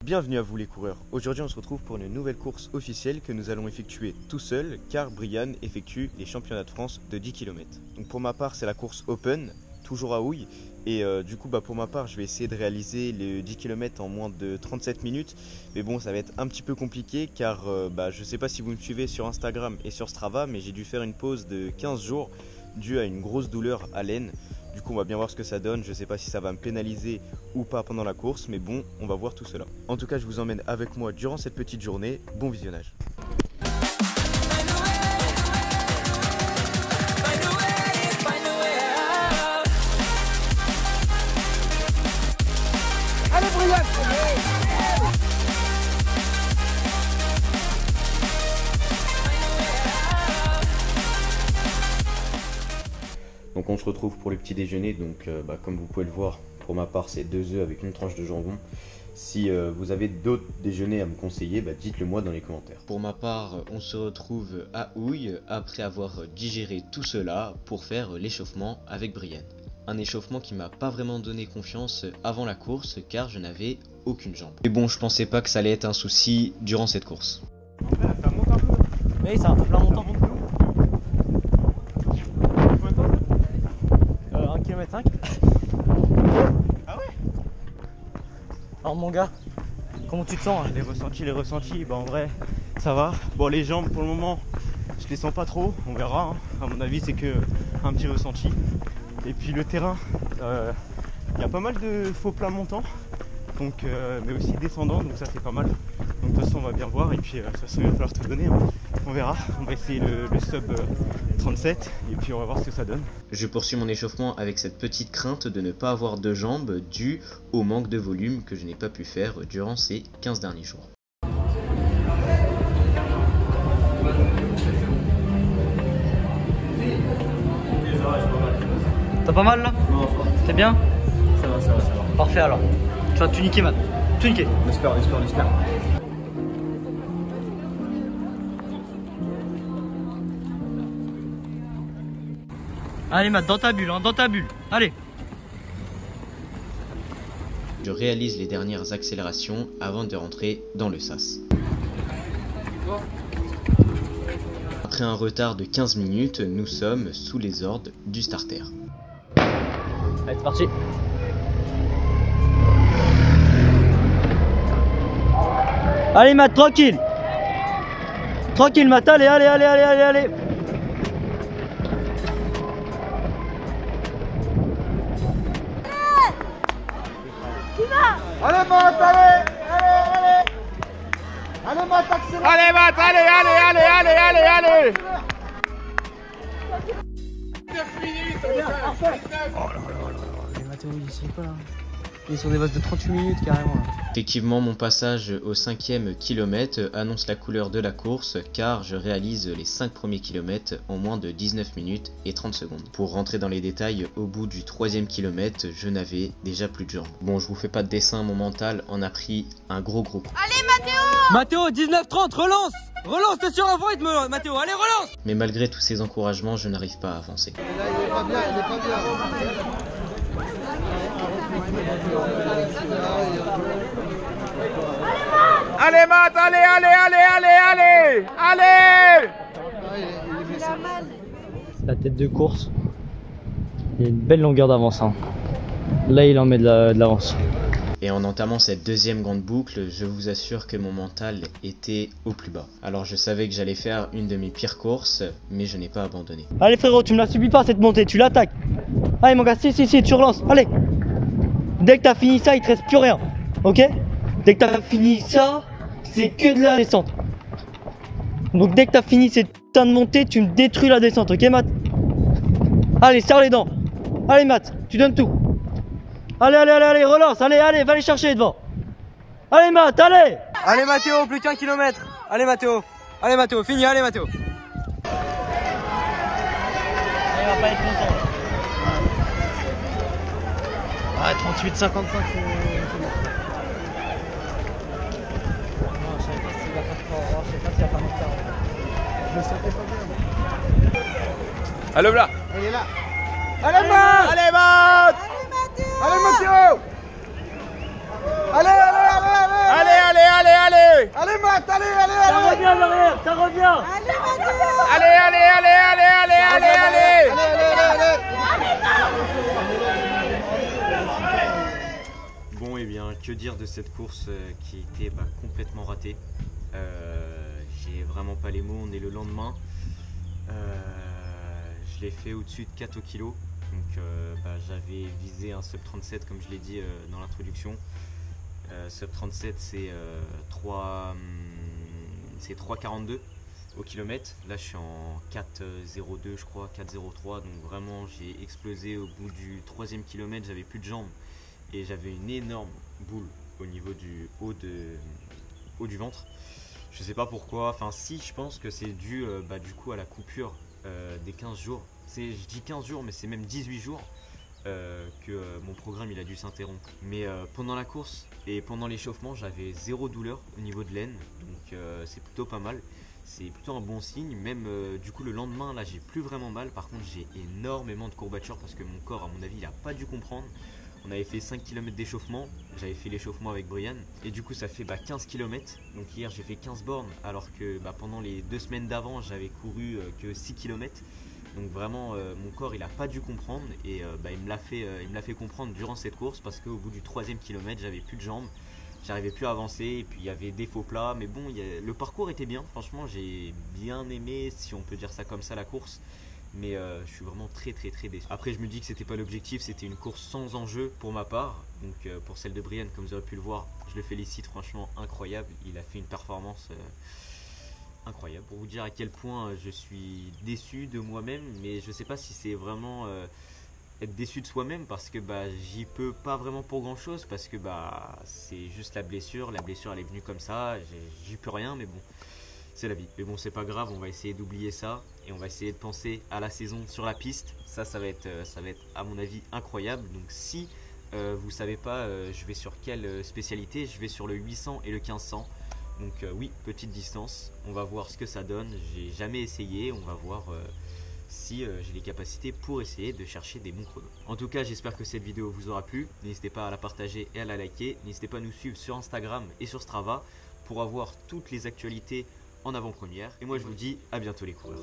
Bienvenue à vous les coureurs. Aujourd'hui on se retrouve pour une nouvelle course officielle que nous allons effectuer tout seul car Brian effectue les championnats de France de 10 km. Donc pour ma part c'est la course Open, toujours à Houille. Et du coup pour ma part je vais essayer de réaliser les 10 km en moins de 37 minutes. Mais bon ça va être un petit peu compliqué car je sais pas si vous me suivez sur Instagram et sur Strava, mais j'ai dû faire une pause de 15 jours due à une grosse douleur à l'aine. Du coup on va bien voir ce que ça donne, je sais pas si ça va me pénaliser ou pas pendant la course, mais bon, on va voir tout cela. En tout cas je vous emmène avec moi durant cette petite journée, bon visionnage. Allez Brian! Donc on se retrouve pour le petit déjeuner, donc comme vous pouvez le voir, pour ma part c'est 2 œufs avec une tranche de jambon. Si vous avez d'autres déjeuners à me conseiller, dites-le moi dans les commentaires. Pour ma part, on se retrouve à Houille après avoir digéré tout cela pour faire l'échauffement avec Brian. Un échauffement qui m'a pas vraiment donné confiance avant la course car je n'avais aucune jambe. Mais bon, je pensais pas que ça allait être un souci durant cette course. Ça monte un peu. Oui, c'est un peu plein montant. 1 km 5. Ah ouais? Alors mon gars, comment tu te sens? Les ressentis, en vrai ça va. Bon, les jambes pour le moment je les sens pas trop, on verra hein. À mon avis c'est que un petit ressenti. Et puis le terrain, il y a pas mal de faux plats montants, donc, mais aussi descendants, donc ça c'est pas mal. Donc de toute façon on va bien voir et puis de toute façon il va falloir tout donner hein. On verra, on va essayer le sub 37 et puis on va voir ce que ça donne. Je poursuis mon échauffement avec cette petite crainte de ne pas avoir de jambes due au manque de volume que je n'ai pas pu faire durant ces 15 derniers jours. T'as pas mal là? Non, ça va. T'es bien? Ça va. Parfait alors. Tu vas tout niquer man. Tout niquer. On espère. Allez Matt, dans ta bulle, allez. Je réalise les dernières accélérations avant de rentrer dans le sas. Après un retard de 15 minutes, nous sommes sous les ordres du starter. Allez, c'est parti. Allez Matt, tranquille. Tranquille Matt, allez. Allez Matt, allez Matt, accélère. Allez Matt, allez. 9 minutes. Oh là, les Mathéo il sait pas là. Il est sur des bases de 38 minutes carrément là. Effectivement, mon passage au 5e kilomètre annonce la couleur de la course car je réalise les 5 premiers kilomètres en moins de 19 minutes et 30 secondes. Pour rentrer dans les détails, au bout du 3e kilomètre, je n'avais déjà plus de jambes. Bon, je vous fais pas de dessin, mon mental en a pris un gros coup. Allez Mathéo, 19-30, relance, t'es sur un rythme Mathéo, allez relance. Mais malgré tous ces encouragements, je n'arrive pas à avancer. Là, il est pas bien. Allez Matt, allez. C'est la tête de course. Il y a une belle longueur d'avance hein. Là il en met de l'avance. Et en entamant cette deuxième grande boucle, je vous assure que mon mental était au plus bas. Alors je savais que j'allais faire une de mes pires courses, mais je n'ai pas abandonné. Allez frérot, tu me la subis pas cette montée, tu l'attaques. Allez mon gars, si, tu relances, allez. Dès que t'as fini ça, il te reste plus rien, ok? Dès que t'as fini ça, c'est que de la descente. Donc dès que t'as fini cette putain de montée, tu me détruis la descente, ok Matt? Allez, serre les dents. Allez Matt, tu donnes tout. Allez, relance, allez, va les chercher devant. Allez Matt, allez. Allez Mathéo, plus qu'1 kilomètre. Allez Mathéo, fini, allez Mathéo. Il va pas être content. Ah, 38-55, c'est bon. Non, je savais pas s'il va faire fort, je sais pas s'il va faire monter. Je le sentais pas bien. Allez là. Il est là. Allez Matt. Allez Mathéo. Allez batte, allez, allez, Ça allez. revient derrière, ça revient. Allez, allez, allez, allez, allez, allez, allez. Bon, et bien, que dire de cette course qui était complètement ratée. J'ai vraiment pas les mots, on est le lendemain. Je l'ai fait au-dessus de 4 au kilo. Donc j'avais visé un sub 37 comme je l'ai dit dans l'introduction. Sub 37 c'est 3,42 au kilomètre. Là je suis en 4,02 je crois, 4,03. Donc vraiment j'ai explosé au bout du 3e kilomètre, j'avais plus de jambes. Et j'avais une énorme boule au niveau du haut du ventre. Je sais pas pourquoi, enfin si je pense que c'est dû du coup à la coupure des 15 jours. Je dis 15 jours mais c'est même 18 jours que mon programme il a dû s'interrompre. Mais pendant la course et pendant l'échauffement j'avais zéro douleur au niveau de l'aine. Donc c'est plutôt pas mal. C'est plutôt un bon signe. Même du coup le lendemain là j'ai plus vraiment mal. Par contre j'ai énormément de courbatures parce que mon corps à mon avis il a pas dû comprendre. On avait fait 5 km d'échauffement, j'avais fait l'échauffement avec Brian et du coup ça fait 15 km. Donc hier j'ai fait 15 bornes alors que pendant les 2 semaines d'avant j'avais couru que 6 km. Donc vraiment mon corps il a pas dû comprendre et il me l'a fait comprendre durant cette course parce qu'au bout du 3e kilomètre j'avais plus de jambes, j'arrivais plus à avancer et puis il y avait des faux plats. Mais bon, le parcours était bien, franchement j'ai bien aimé si on peut dire ça comme ça la course. Mais je suis vraiment très déçu. Après je me dis que c'était pas l'objectif, c'était une course sans enjeu pour ma part. Donc pour celle de Brian, comme vous aurez pu le voir, je le félicite, franchement incroyable. Il a fait une performance incroyable. Pour vous dire à quel point je suis déçu de moi-même, mais je sais pas si c'est vraiment être déçu de soi-même parce que j'y peux pas vraiment pour grand chose parce que c'est juste la blessure elle est venue comme ça, j'y peux rien, mais bon. C'est la vie. Mais bon, c'est pas grave, on va essayer d'oublier ça et on va essayer de penser à la saison sur la piste. Ça va être à mon avis incroyable. Donc si vous savez pas, je vais sur quelle spécialité, je vais sur le 800 et le 1500. Donc oui, petite distance. On va voir ce que ça donne. J'ai jamais essayé. On va voir si j'ai les capacités pour essayer de chercher des bons chronos. En tout cas, j'espère que cette vidéo vous aura plu. N'hésitez pas à la partager et à la liker. N'hésitez pas à nous suivre sur Instagram et sur Strava pour avoir toutes les actualités en avant-première. Et moi je vous dis à bientôt les coureurs.